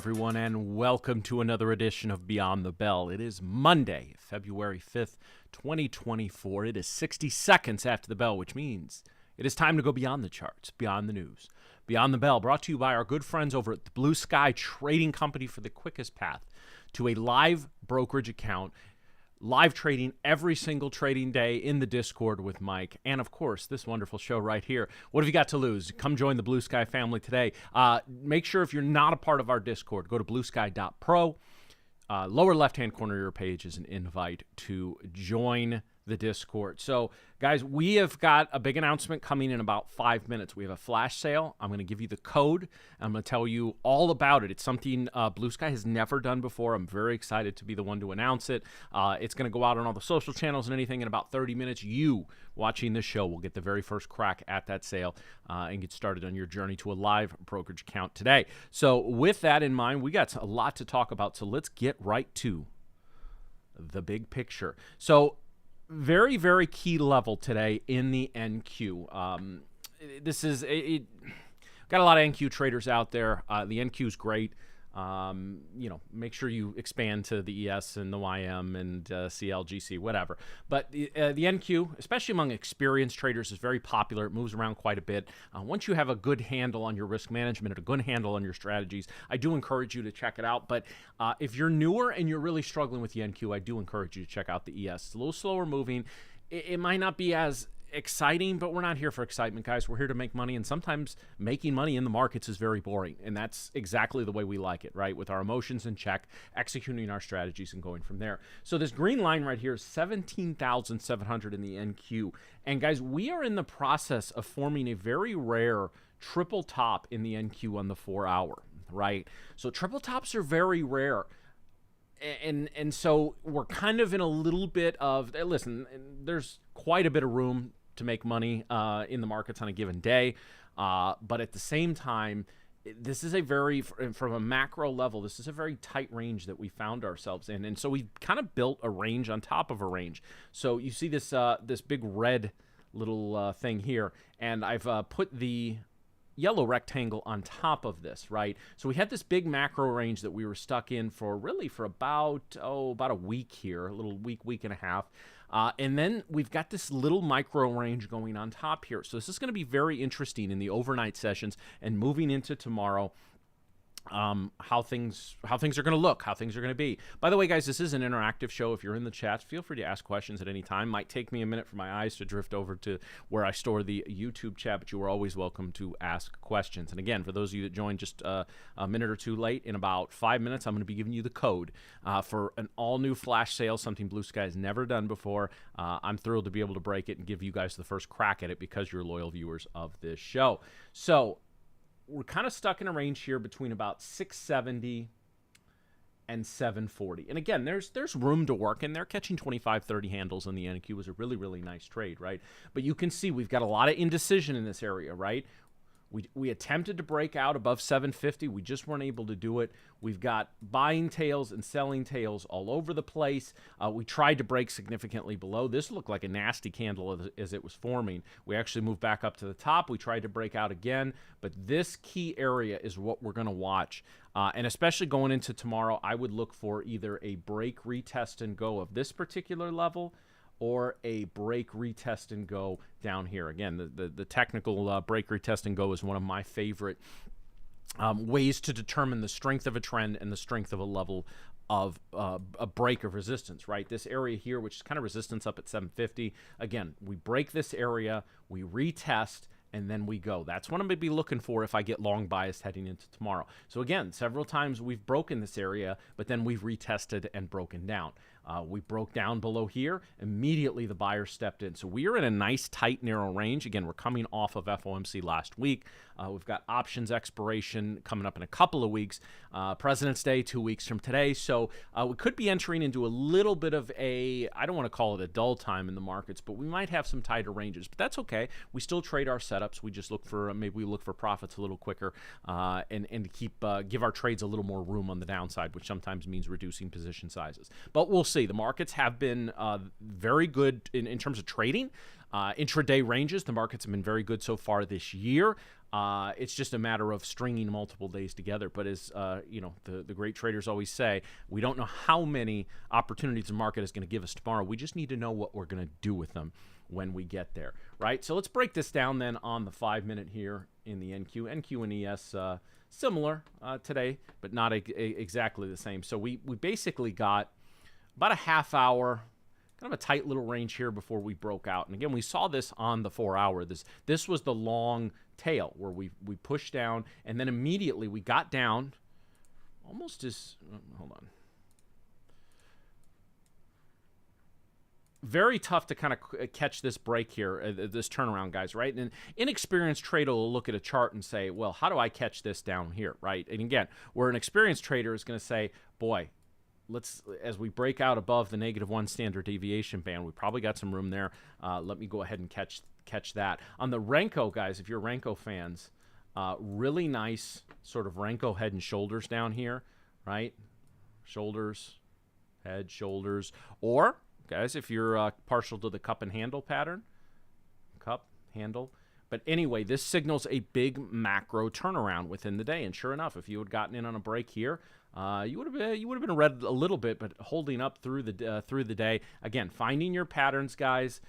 everyone, and welcome to another edition of Beyond the Bell. It is Monday, February 5th, 2024. It is 60 seconds after the bell, which means it is time to go beyond the charts, beyond the news. Beyond the Bell, brought to you by our good friends over at the Blue Sky Trading Company for the quickest path to a live brokerage account. Live trading every single trading day in the Discord with Mike. And, of course, this wonderful show right here. What have you got to lose? Come join the Blue Sky family today. Make sure if you're not a part of our Discord, go to bluesky.pro. Lower left-hand corner of your page is an invite to join the Discord. So, guys, we have got a big announcement coming in about 5 minutes. We have a flash sale. I'm going to give you the code. I'm going to tell you all about it. It's something Blue Sky has never done before. I'm very excited to be the one to announce it. It's going to go out on all the social channels and anything in about 30 minutes. You watching this show will get the very first crack at that sale and get started on your journey to a live brokerage account today. So with that in mind, we got a lot to talk about. So let's get right to the big picture. So very, very key level today in the NQ. This is got a lot of NQ traders out there. The NQ is great. Make sure you expand to the ES and the YM and CLGC, whatever. But the NQ, especially among experienced traders, is very popular. It moves around quite a bit. Once you have a good handle on your risk management and a good handle on your strategies, I do encourage you to check it out. But if you're newer and you're really struggling with the NQ, I do encourage you to check out the ES. It's a little slower moving. It might not be as exciting, but we're not here for excitement, guys. We're here to make money, and sometimes making money in the markets is very boring, and that's exactly the way we like it, right? With our emotions in check, executing our strategies and going from there. So this green line right here is 17,700 in the NQ, and guys, we are in the process of forming a very rare triple top in the NQ on the 4 hour, right? So triple tops are very rare. And so we're kind of in a little bit of, listen, there's quite a bit of room to make money in the markets on a given day. But at the same time, this is a very, from a macro level, this is a very tight range that we found ourselves in. And so we kind of built a range on top of a range. So you see this this big red little thing here, and I've put the yellow rectangle on top of this, right? So we had this big macro range that we were stuck in for about a week here, a little week and a half. And then we've got this little micro range going on top here. So this is going to be very interesting in the overnight sessions and moving into tomorrow. How things are going to look, how things are going to be. By the way, guys, this is an interactive show. If you're in the chat, feel free to ask questions at any time. Might take me a minute for my eyes to drift over to where I store the YouTube chat, but you are always welcome to ask questions. And again, for those of you that joined just a minute or two late, in about 5 minutes, I'm going to be giving you the code for an all-new flash sale, something Blue Sky has never done before. I'm thrilled to be able to break it and give you guys the first crack at it because you're loyal viewers of this show. So we're kind of stuck in a range here between about 670 and 740. And again, there's room to work in there. Catching 25, 30 handles on the NQ was a really, really nice trade, right? But you can see we've got a lot of indecision in this area, right? We attempted to break out above 750. We just weren't able to do it. We've got buying tails and selling tails all over the place. We tried to break significantly below. This looked like a nasty candle as it was forming. We actually moved back up to the top. We tried to break out again, but this key area is what we're going to watch. And especially going into tomorrow, I would look for either a break, retest, and go of this particular level, or a break, retest, and go down here. Again, the technical break, retest, and go is one of my favorite ways to determine the strength of a trend and the strength of a level of a break of resistance, right? This area here, which is kind of resistance up at 750. Again, we break this area, we retest, and then we go. That's what I'm going to be looking for if I get long biased heading into tomorrow. So again, several times we've broken this area, but then we've retested and broken down. We broke down below here. Immediately, the buyer stepped in. So we are in a nice, tight, narrow range. Again, we're coming off of FOMC last week. We've got options expiration coming up in a couple of weeks. President's Day, 2 weeks from today. So we could be entering into a little bit of a, I don't want to call it a dull time in the markets, but we might have some tighter ranges. But that's okay. We still trade our setups. We just look for, maybe we look for profits a little quicker and keep give our trades a little more room on the downside, which sometimes means reducing position sizes. But we'll see. The markets have been very good in terms of trading. Intraday ranges, the markets have been very good so far this year. It's just a matter of stringing multiple days together. But as the great traders always say, we don't know how many opportunities the market is going to give us tomorrow. We just need to know what we're going to do with them when we get there, right? So let's break this down then on the 5-minute here in the NQ. NQ and ES similar today, but not exactly the same. So we basically got about a half hour, kind of a tight little range here before we broke out. And again, we saw this on the 4-hour. This was the long tail where we pushed down, and then immediately we got down almost as, hold on. Very tough to kind of catch this break here, this turnaround, guys, right? And an inexperienced trader will look at a chart and say, well, how do I catch this down here, right? And again, where an experienced trader is going to say, boy, as we break out above the -1 standard deviation band, we probably got some room there. Let me go ahead and catch that. On the Renko, guys, if you're Renko fans, really nice sort of Renko head and shoulders down here, right? Shoulders, head, shoulders, or guys, if you're partial to the cup and handle pattern, cup, handle. But anyway, this signals a big macro turnaround within the day. And sure enough, if you had gotten in on a break here, you would have been red a little bit, but holding up through the day. Again, finding your patterns, guys.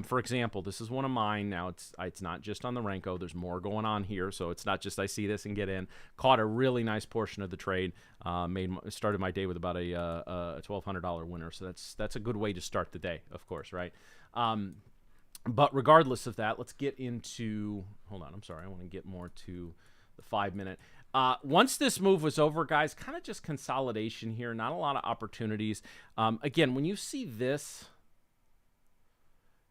For example, this is one of mine. Now it's not just on the Renko. There's more going on here, so it's not just I see this and get in. Caught a really nice portion of the trade. Started my day with about a $1,200 winner. So that's a good way to start the day, of course, right? But regardless of that, let's get into. Hold on, I'm sorry. I want to get more to the 5-minute. Once this move was over, guys, kind of just consolidation here. Not a lot of opportunities. Again, when you see this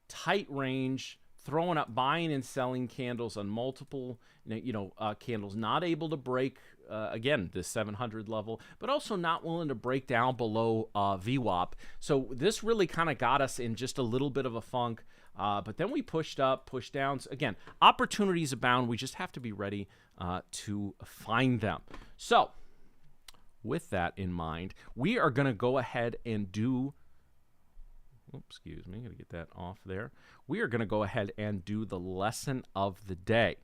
tight range, throwing up buying and selling candles on multiple, candles, not able to break, again, this 700 level, but also not willing to break down below VWAP. So this really kind of got us in just a little bit of a funk. But then we pushed up, pushed down. Again, opportunities abound. We just have to be ready to find them. So with that in mind, we are going to go ahead and do, excuse me, got to get that off there. We are going to go ahead and do the lesson of the day,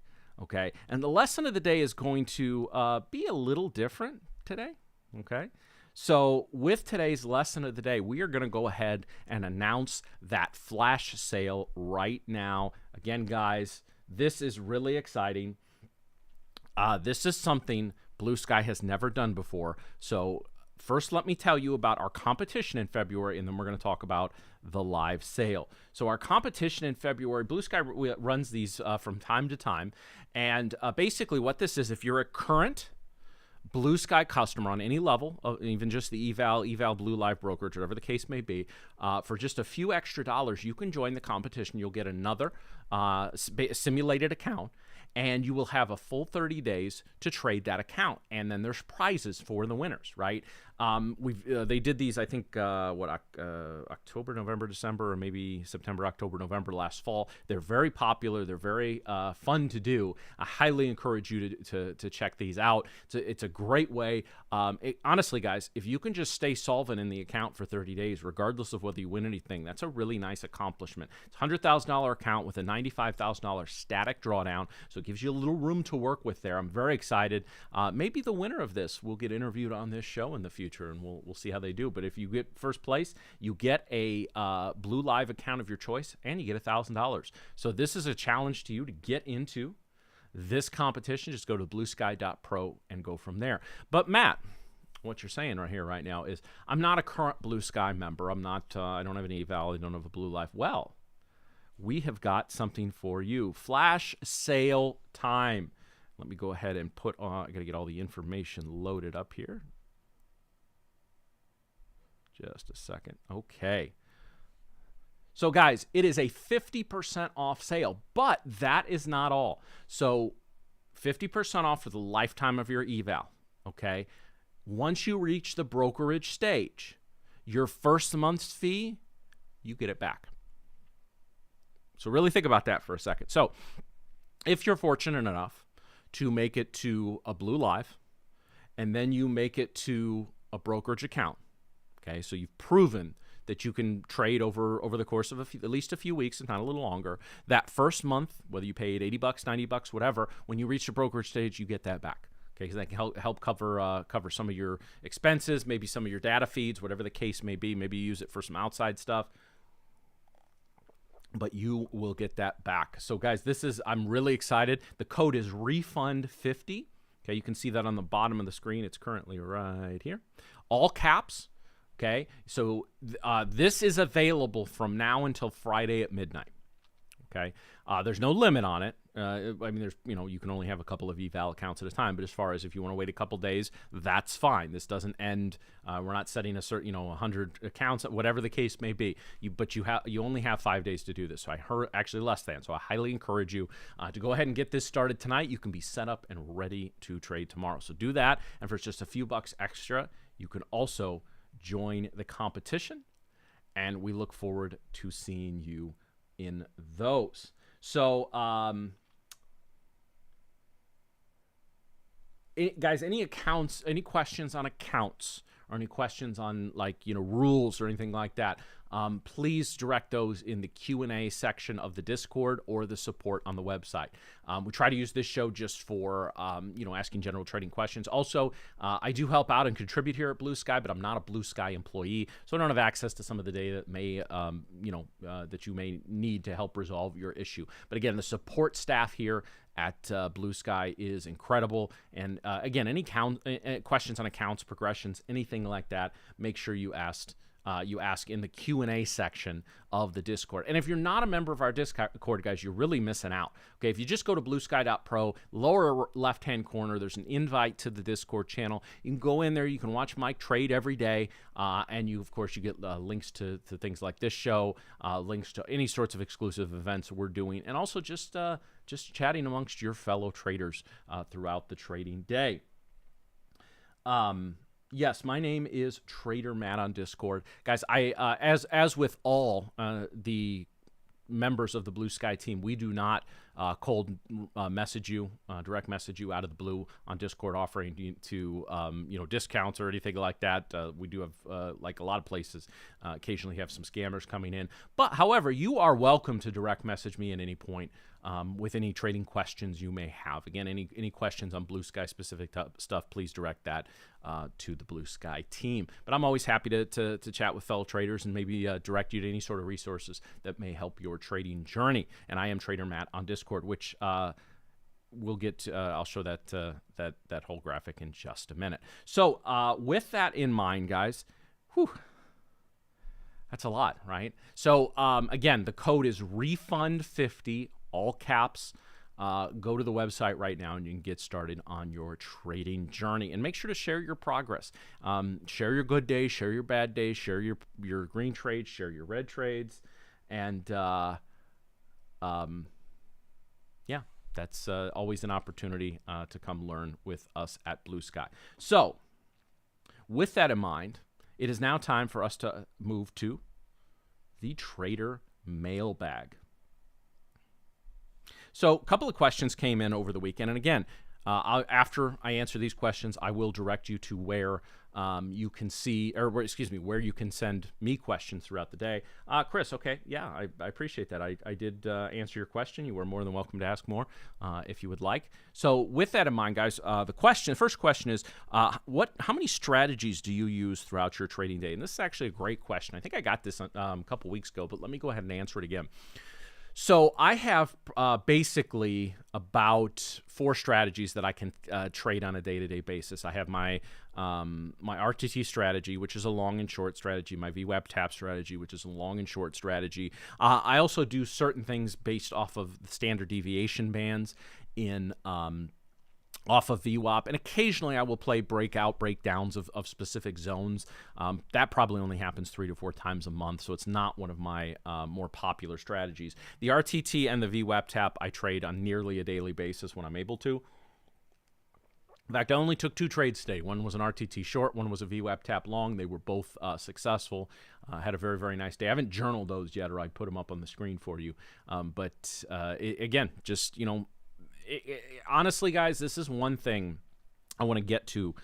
okay? And the lesson of the day is going to be a little different today, okay? So with today's lesson of the day, we are going to go ahead and announce that flash sale right now. Again, guys, this is really exciting. This is something Blue Sky has never done before. So first, let me tell you about our competition in February, and then we're going to talk about the live sale. So our competition in February, Blue Sky runs these from time to time. And basically what this is, if you're a current Blue Sky customer on any level, even just the eval Blue Live brokerage, whatever the case may be, for just a few extra dollars, you can join the competition. You'll get another simulated account, and you will have a full 30 days to trade that account. And then there's prizes for the winners, right? They did these, I think, October, November, December, or maybe September, October, November last fall. They're very popular. They're very fun to do. I highly encourage you to check these out. It's a great way. Honestly, guys, if you can just stay solvent in the account for 30 days, regardless of whether you win anything, that's a really nice accomplishment. It's a $100,000 account with a $95,000 static drawdown, so it gives you a little room to work with there. I'm very excited. Maybe the winner of this will get interviewed on this show in the future, and we'll see how they do. But if you get first place, you get a Blue Live account of your choice, and you get $1,000. So this is a challenge to you to get into this competition. Just go to bluesky.pro and go from there. But Matt, what you're saying right here, right now, is I'm not a current Blue Sky member. I'm not. I don't have an eval. I don't have a Blue Live. Well, we have got something for you. Flash sale time. Let me go ahead and put on. I got to get all the information loaded up here. Just a second. Okay. So, guys, it is a 50% off sale, but that is not all. So, 50% off for the lifetime of your eval, okay? Once you reach the brokerage stage, your first month's fee, you get it back. So, really think about that for a second. So, if you're fortunate enough to make it to a Blue Live, and then you make it to a brokerage account, okay, so you've proven that you can trade over the course of at least a few weeks, if not a little longer. That first month, whether you paid $80, $90, whatever, when you reach the brokerage stage, you get that back. Okay, because that can help cover some of your expenses, maybe some of your data feeds, whatever the case may be. Maybe you use it for some outside stuff, but you will get that back. So guys, I'm really excited. The code is refund50. Okay, you can see that on the bottom of the screen. It's currently right here, all caps. Okay, so this is available from now until Friday at midnight. Okay, there's no limit on it. I mean, you can only have a couple of eval accounts at a time. But as far as if you want to wait a couple days, that's fine. This doesn't end. We're not setting a certain 100 accounts, whatever the case may be. But you only have 5 days to do this. So I heard actually less than. So I highly encourage you to go ahead and get this started tonight. You can be set up and ready to trade tomorrow. So do that, and for just a few bucks extra, you can also join the competition, and we look forward to seeing you in those. So, guys, any questions on accounts, or any questions on rules or anything like that, please direct those in the Q&A section of the Discord or the support on the website. We try to use this show just for asking general trading questions. Also, I do help out and contribute here at Blue Sky, but I'm not a Blue Sky employee, so I don't have access to some of the data that may that you may need to help resolve your issue. But again, the support staff here at Blue Sky is incredible. And again, any questions on accounts, progressions, anything like that, make sure you ask in the Q&A section of the Discord. And if you're not a member of our Discord, guys, you're really missing out. Okay, if you just go to bluesky.pro, lower left-hand corner, there's an invite to the Discord channel. You can go in there. You can watch Mike trade every day. And of course, you get links to things like this show, links to any sorts of exclusive events we're doing, and also just chatting amongst your fellow traders throughout the trading day. Yes, my name is Trader Matt on Discord. Guys, I as with all the members of the Blue Sky team, we do not cold message you, direct message you out of the blue on Discord offering to discounts or anything like that. We do have, like a lot of places, occasionally have some scammers coming in. But however, you are welcome to direct message me at any point with any trading questions you may have. Again, any questions on Blue Sky specific stuff, please direct that to the Blue Sky team. But I'm always happy to chat with fellow traders and maybe direct you to any sort of resources that may help your trading journey. And I am Trader Matt on Discord, which we'll get to, I'll show that whole graphic in just a minute. So with that in mind, guys, that's a lot, right? So again, the code is refund50, all caps. Go to the website right now and you can get started on your trading journey. And make sure to share your progress. Share your good days, share your bad days, share your green trades, share your red trades. And yeah, that's always an opportunity to come learn with us at Blue Sky. So with that in mind, it is now time for us to move to the Trader Mailbag. So a couple of questions came in over the weekend. And again, after I answer these questions, I will direct you to where you can see, or where you can send me questions throughout the day. Chris, okay, yeah, I appreciate that. I did answer your question. You were more than welcome to ask more if you would like. So with that in mind, guys, the first question is, how many strategies do you use throughout your trading day? And this is actually a great question. I think I got this a couple weeks ago, but let me go ahead and answer it again. So I have basically about 4 strategies that I can trade on a day-to-day basis. I have my RTT strategy, which is a long and short strategy, my VWAP tap strategy, which is a long and short strategy. I also do certain things based off of the standard deviation bands in off of VWAP, and occasionally I will play breakdowns of specific zones. That probably only happens 3 to 4 times a month, so it's not one of my more popular strategies. The RTT and the VWAP tap I trade on nearly a daily basis when I'm able to. In fact, I only took 2 trades today. One was an RTT short, one was a VWAP tap long. They were both successful. Had a very, very nice day. I haven't journaled those yet, or I'd put them up on the screen for you. Again, just, honestly, guys, this is one thing I want to get to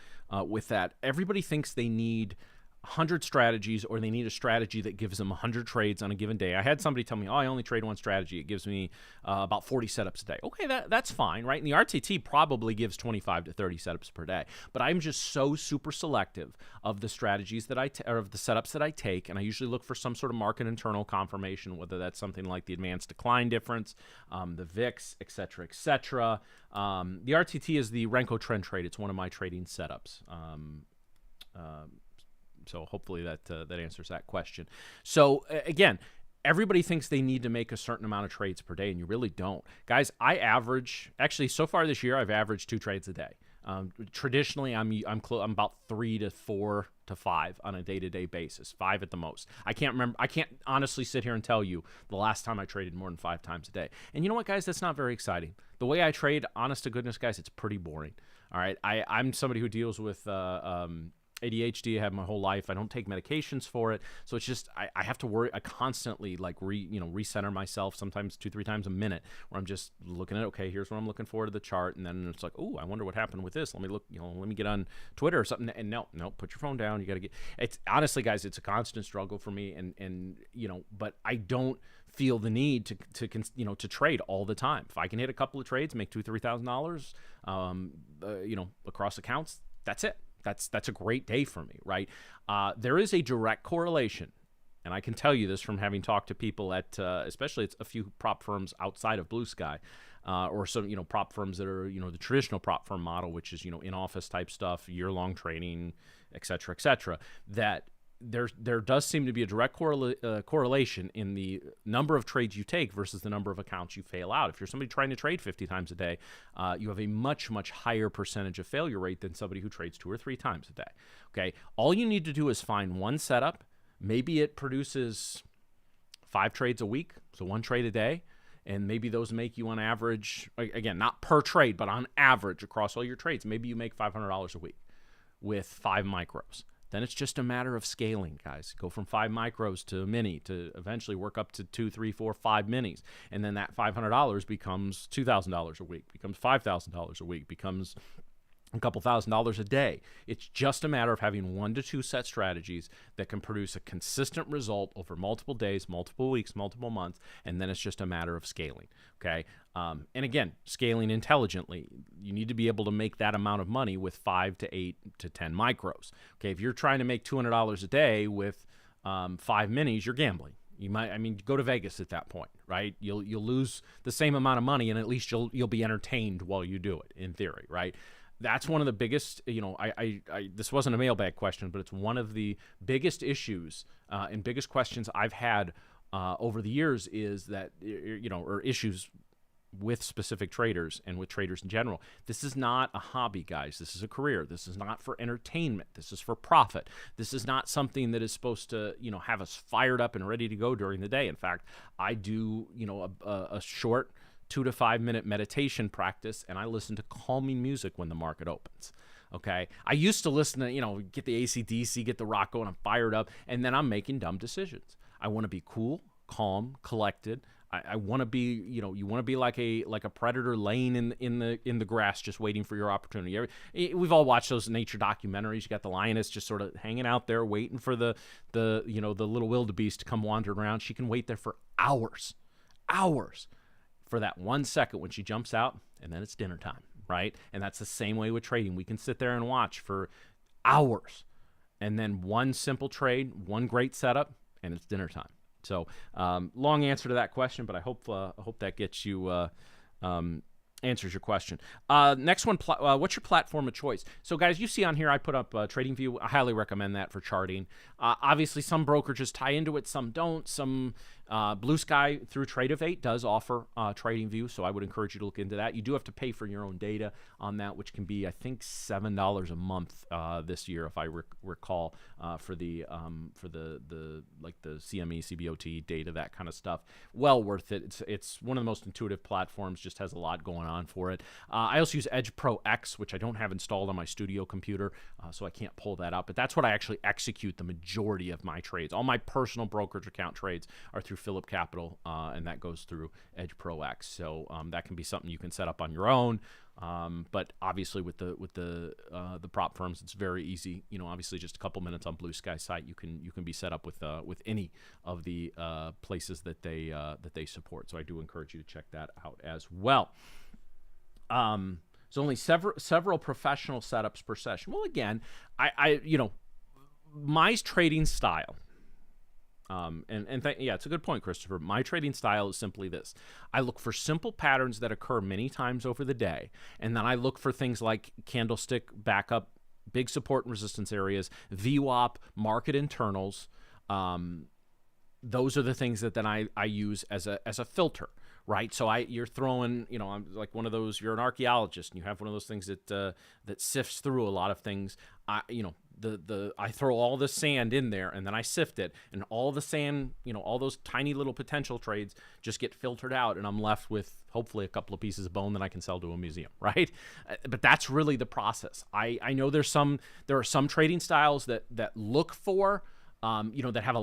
with that. Everybody thinks they need 100 strategies, or they need a strategy that gives them 100 trades on a given day. I had somebody tell me, oh, I only trade one strategy. It gives me about 40 setups a day. Okay, that's fine, right? And the RTT probably gives 25 to 30 setups per day. But I'm just so super selective of the strategies that or of the setups that I take, and I usually look for some sort of market internal confirmation, whether that's something like the advanced decline difference, the VIX, et cetera, et cetera. The RTT is the Renko trend trade. It's one of my trading setups. So hopefully that answers that question. So again, everybody thinks they need to make a certain amount of trades per day, and you really don't. Guys, I average, actually so far this year, I've averaged 2 trades a day. Traditionally, I'm about 3 to 4 to 5 on a day-to-day basis, 5 at the most. I can't honestly sit here and tell you the last time I traded more than 5 times a day. And you know what, guys? That's not very exciting. The way I trade, honest to goodness, guys, it's pretty boring. All right, I'm somebody who deals with ADHD. I have my whole life. I don't take medications for it. So it's just, I have to worry. I constantly recenter myself, sometimes 2-3 times a minute, where I'm just looking at, okay, here's what I'm looking for to the chart. And then it's like, oh, I wonder what happened with this. Let me look, let me get on Twitter or something. And no, put your phone down. You got to it's honestly, guys, it's a constant struggle for me. And but I don't feel the need to trade all the time. If I can hit a couple of trades, make $2,000-3,000, across accounts, that's it. That's a great day for me, right? There is a direct correlation, and I can tell you this from having talked to people at, especially a few prop firms outside of Blue Sky, or some prop firms that are the traditional prop firm model, which is in office type stuff, year-long training, et cetera, that there does seem to be a direct correlation in the number of trades you take versus the number of accounts you fail out. If you're somebody trying to trade 50 times a day, you have a much, much higher percentage of failure rate than somebody who trades 2 or 3 times a day. Okay, all you need to do is find one setup. Maybe it produces 5 trades a week, so 1 trade a day, and maybe those make you on average, again, not per trade, but on average across all your trades, maybe you make $500 a week with 5 micros. Then it's just a matter of scaling, guys. Go from 5 micros to a mini to eventually work up to 2, 3, 4, 5 minis. And then that $500 becomes $2,000 a week, becomes $5,000 a week, becomes a couple $1,000s a day. It's just a matter of having 1 to 2 set strategies that can produce a consistent result over multiple days, multiple weeks, multiple months, and then it's just a matter of scaling, okay? And again, scaling intelligently. You need to be able to make that amount of money with 5 to 8 to 10 micros, okay? If you're trying to make $200 a day with 5 minis, you're gambling. You might, go to Vegas at that point, right? You'll lose the same amount of money, and at least you'll be entertained while you do it, in theory, right? That's one of the biggest, this wasn't a mailbag question, but it's one of the biggest issues and biggest questions I've had over the years is that, or issues with specific traders and with traders in general. This is not a hobby, guys. This is a career. This is not for entertainment. This is for profit. This is not something that is supposed to, have us fired up and ready to go during the day. In fact, I do, a short 2 to 5 minute meditation practice, and I listen to calming music when the market opens. Okay, I used to listen to, get the AC/DC, get the rock going, I'm fired up, and then I'm making dumb decisions. I want to be cool, calm, collected. I want to be, you want to be like a predator laying in the grass, just waiting for your opportunity. We've all watched those nature documentaries. You got the lioness just sort of hanging out there, waiting for the little wildebeest to come wandering around. She can wait there for hours. For that 1 second when she jumps out, and then it's dinner time, right? And that's the same way with trading. We can sit there and watch for hours, and then one simple trade, one great setup, and it's dinner time. So long answer to that question, but I hope that gets you answers your question. Next one, what's your platform of choice? So guys, you see on here I put up TradingView. I highly recommend that for charting. Obviously, some brokerages tie into it, some don't. Some Blue Sky through Tradeovate does offer TradingView, so I would encourage you to look into that. You do have to pay for your own data on that, which can be, I think, $7 a month this year, if I recall, for the CME, CBOT data, that kind of stuff. Well worth it. It's one of the most intuitive platforms. Just has a lot going on for it. I also use Edge Pro X, which I don't have installed on my studio computer, so I can't pull that up. But that's what I actually execute the majority of my trades. All my personal brokerage account trades are through through Phillip Capital, and that goes through Edge Pro X. So that can be something you can set up on your own. But obviously with the prop firms, it's very easy. Obviously just a couple minutes on Blue Sky site, you can be set up with any of the places that they support. So I do encourage you to check that out as well. So only several professional setups per session. Well, again, my trading style. It's a good point, Christopher. My trading style is simply this. I look for simple patterns that occur many times over the day, and then I look for things like candlestick backup, big support and resistance areas, VWAP, market internals. Those are the things that then I use as a filter, right? So you're throwing, I'm like one of those. You're an archaeologist, and you have one of those things that sifts through a lot of things. I throw all the sand in there, and then I sift it, and all the sand, all those tiny little potential trades just get filtered out, and I'm left with hopefully a couple of pieces of bone that I can sell to a museum, right? But that's really the process. I know there are some trading styles that look for, that have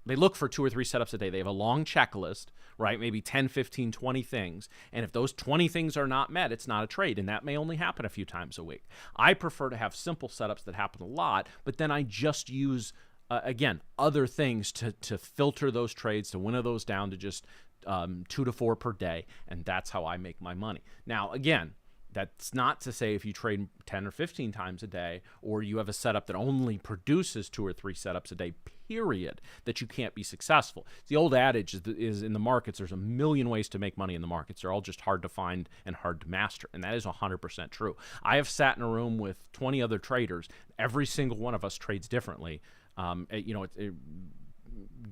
they look for 2 or 3 setups a day. They have a long checklist, right? Maybe 10, 15, 20 things. And if those 20 things are not met, it's not a trade. And that may only happen a few times a week. I prefer to have simple setups that happen a lot, but then I just use, again, other things to filter those trades, to winnow those down to just 2 to 4 per day. And that's how I make my money. Now, again, that's not to say if you trade 10 or 15 times a day, or you have a setup that only produces 2 or 3 setups a day, period, that you can't be successful. The old adage is in the markets, there's a million ways to make money in the markets. They're all just hard to find and hard to master. And that is 100% true. I have sat in a room with 20 other traders. Every single one of us trades differently. Go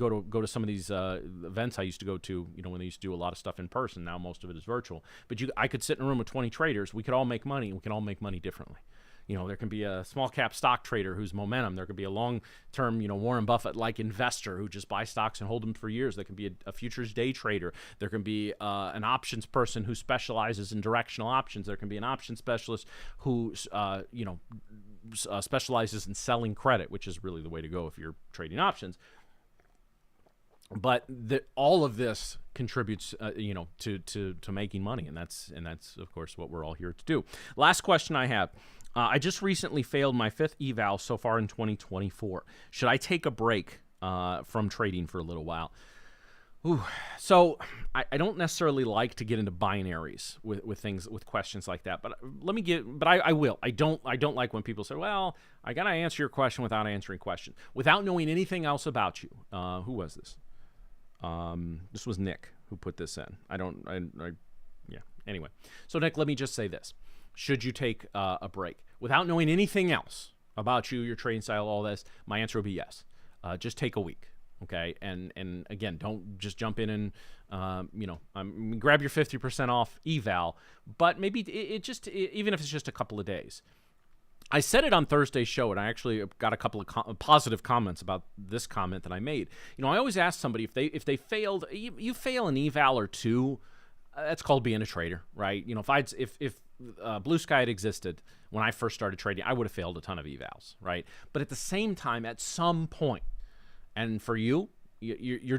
to some of these events I used to go to, when they used to do a lot of stuff in person. Now most of it is virtual. But I could sit in a room with 20 traders. We could all make money, and we can all make money differently. There can be a small cap stock trader who's momentum. There could be a long-term, Warren Buffett-like investor who just buys stocks and hold them for years. There can be a futures day trader. There can be an options person who specializes in directional options. There can be an options specialist who, specializes in selling credit, which is really the way to go if you're trading options. But all of this contributes, to making money, and that's of course what we're all here to do. Last question I have: I just recently failed my 5th eval so far in 2024. Should I take a break from trading for a little while? So I don't necessarily like to get into binaries with things, with questions like that. But I will. I don't like when people say, "Well, I gotta answer your question without answering questions, without knowing anything else about you." Who was this? This was Nick who put this in. Anyway. So Nick, let me just say this. Should you take a break without knowing anything else about you, your trading style, all this? My answer would be yes. Just take a week. Okay. And again, don't just jump in and, grab your 50% off eval, but maybe even if it's just a couple of days. I said it on Thursday's show, and I actually got a couple of positive comments about this comment that I made. I always ask somebody if they failed, you fail an eval or two, that's called being a trader, right? If Blue Sky had existed when I first started trading, I would have failed a ton of evals, right? But at the same time, at some point, and for you're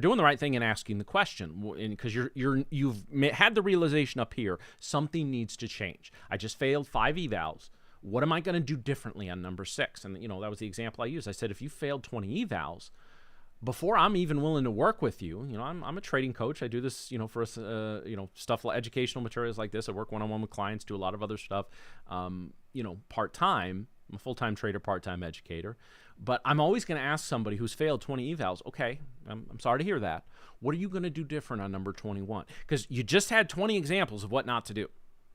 doing the right thing in asking the question, because you've had the realization up here, something needs to change. I just failed 5 evals. What am I going to do differently on number 6? And, that was the example I used. I said, if you failed 20 evals, before I'm even willing to work with you, I'm a trading coach. I do this, for stuff like educational materials like this. I work one-on-one with clients, do a lot of other stuff, part-time. I'm a full-time trader, part-time educator. But I'm always going to ask somebody who's failed 20 evals, okay, I'm sorry to hear that. What are you going to do different on number 21? Because you just had 20 examples of what not to do,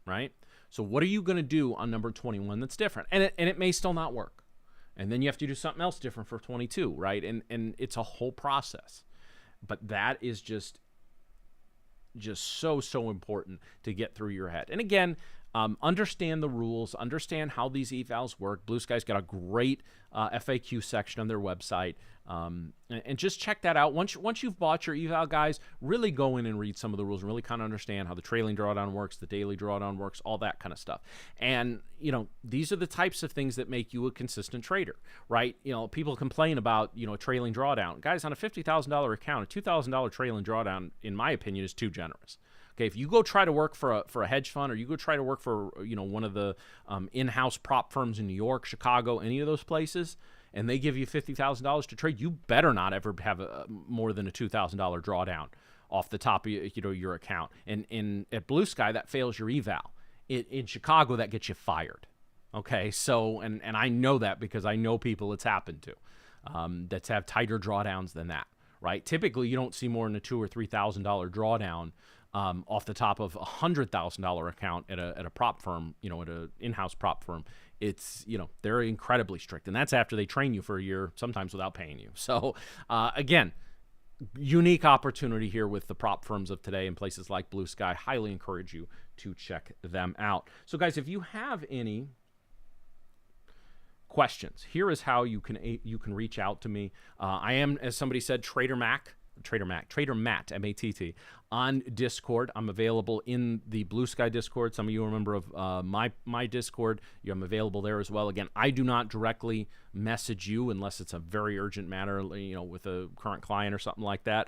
right? So what are you going to do on number 21 that's different? And it may still not work. And then you have to do something else different for 22, right? And it's a whole process. But that is just so important to get through your head. And again, Understand the rules, understand how these evals work. Blue Sky's got a great FAQ section on their website, and just check that out. Once you've bought your eval, guys, really go in and read some of the rules and really kind of understand how the trailing drawdown works, the daily drawdown works, all that kind of stuff. And, these are the types of things that make you a consistent trader, right? People complain about, a trailing drawdown. Guys, on a $50,000 account, a $2,000 trailing drawdown, in my opinion, is too generous. Okay, if you go try to work for a hedge fund, or you go try to work for one of the in-house prop firms in New York, Chicago, any of those places, and they give you $50,000 to trade, you better not ever have more than a $2,000 drawdown off the top of your account. And at Blue Sky, that fails your eval. In Chicago, that gets you fired. Okay, so and I know that because I know people it's happened to that have tighter drawdowns than that. Right? Typically, you don't see more than a $2,000 or $3,000 drawdown off the top of a $100,000 account at a prop firm, at an in-house prop firm. It's, they're incredibly strict. And that's after they train you for a year, sometimes without paying you. So, again, unique opportunity here with the prop firms of today in places like Blue Sky. Highly encourage you to check them out. So, guys, if you have any questions, here is how you can reach out to me. I am, as somebody said, Trader Matt, M-A-T-T, on Discord. I'm available in the Blue Sky Discord. Some of you are a member of my Discord. I'm available there as well. Again, I do not directly message you unless it's a very urgent matter, with a current client or something like that.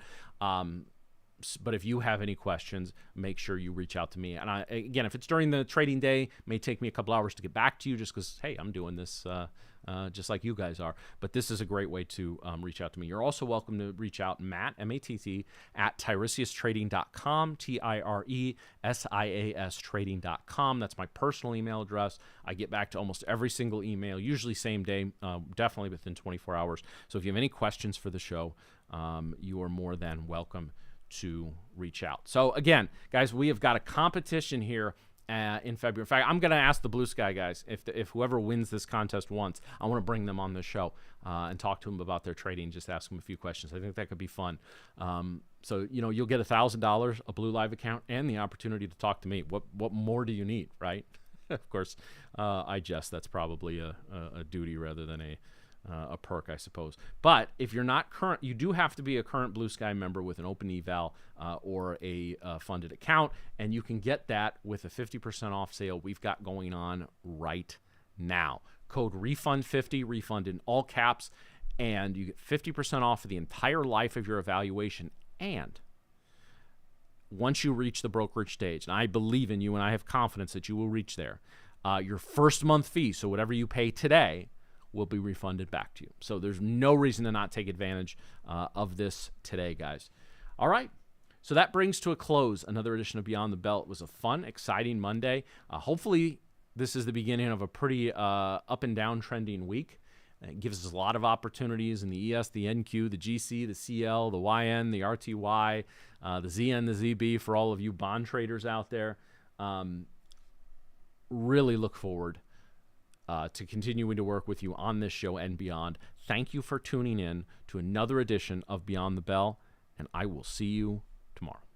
But if you have any questions, make sure you reach out to me. And again, if it's during the trading day, it may take me a couple hours to get back to you just because, hey, I'm doing this just like you guys are. But this is a great way to reach out to me. You're also welcome to reach out, Matt, M-A-T-T, at TiresiasTrading.com, T-I-R-E-S-I-A-S trading.com. That's my personal email address. I get back to almost every single email, usually same day, definitely within 24 hours. So if you have any questions for the show, you are more than welcome to reach out. So again, guys, we have got a competition here in February. In fact, I'm going to ask the Blue Sky guys if whoever wins this contest once, I want to bring them on the show and talk to them about their trading. Just ask them a few questions. I think that could be fun. So you'll get $1,000, a Blue Live account, and the opportunity to talk to me. What more do you need, right? Of course, I jest. That's probably a duty rather than a perk, I suppose. But if you're not current, you do have to be a current Blue Sky member with an open eval or a funded account, and you can get that with a 50% off sale we've got going on right now. Code REFUND50, refund in all caps, and you get 50% off for the entire life of your evaluation. And once you reach the brokerage stage, and I believe in you and I have confidence that you will reach there, your first month fee, so whatever you pay today, will be refunded back to you. So there's no reason to not take advantage of this today, guys. All right. So that brings to a close another edition of Beyond the Bell. It was a fun, exciting Monday. Hopefully this is the beginning of a pretty up and down trending week. It gives us a lot of opportunities in the ES, the NQ, the GC, the CL, the YN, the RTY, the ZN, the ZB for all of you bond traders out there. Really look forward to continuing to work with you on this show and beyond. Thank you for tuning in to another edition of Beyond the Bell, and I will see you tomorrow.